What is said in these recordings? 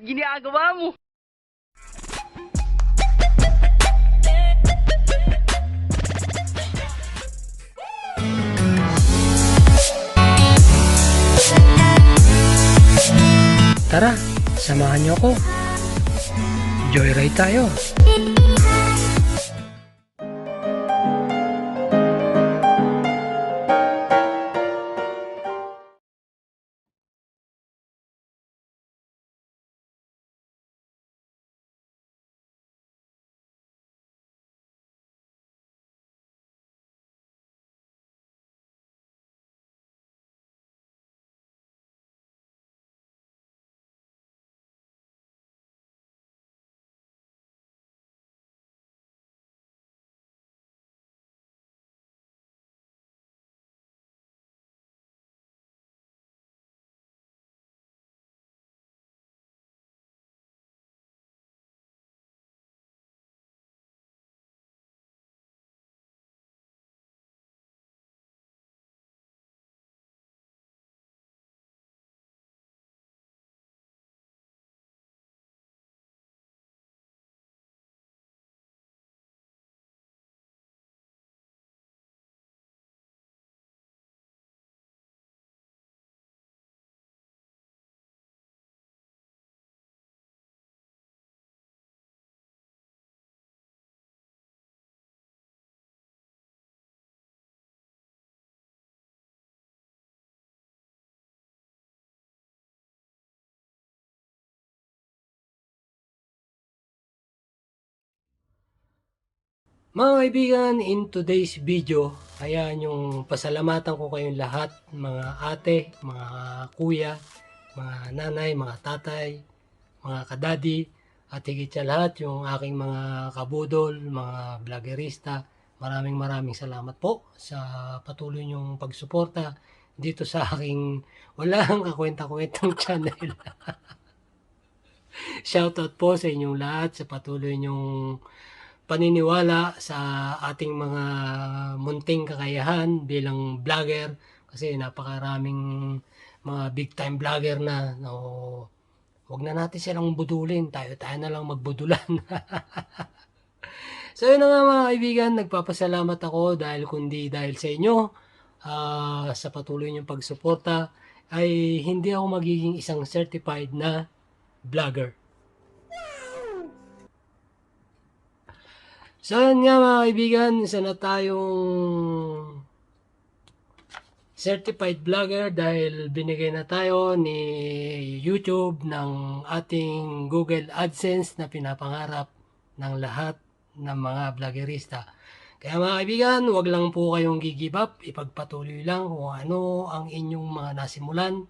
ginagawa mo? Tara, samahan niyo ako. Joyride tayo. Mga kaibigan, in today's video, ayan yung pasalamatan ko kayong lahat, mga ate, mga kuya, mga nanay, mga tatay, mga kadadi, at higit sa lahat yung aking mga kabudol, mga vloggerista. Maraming salamat po sa patuloy niyong pagsuporta dito sa aking walang kakwenta-kwentang channel. Shoutout po sa inyong lahat sa patuloy niyong paniniwala sa ating mga munting kakayahan bilang vlogger, kasi napakaraming mga big time vlogger na, no, wag na natin silang budulin, tayo na lang magbudulan. So yun na nga mga kaibigan, nagpapasalamat ako dahil sa inyo, sa patuloy niyong pagsuporta, ay hindi ako magiging isang certified na vlogger. So yun nga mga kaibigan, isa na tayong certified vlogger dahil binigay na tayo ni YouTube ng ating Google AdSense na pinapangarap ng lahat ng mga vloggerista. Kaya mga kaibigan, wag lang po kayong give up, ipagpatuloy lang kung ano ang inyong mga nasimulan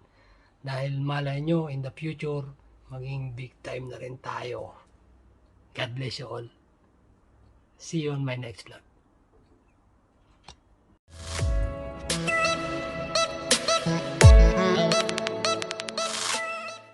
dahil malay nyo in the future maging big time na rin tayo. God bless you all. See you on my next vlog.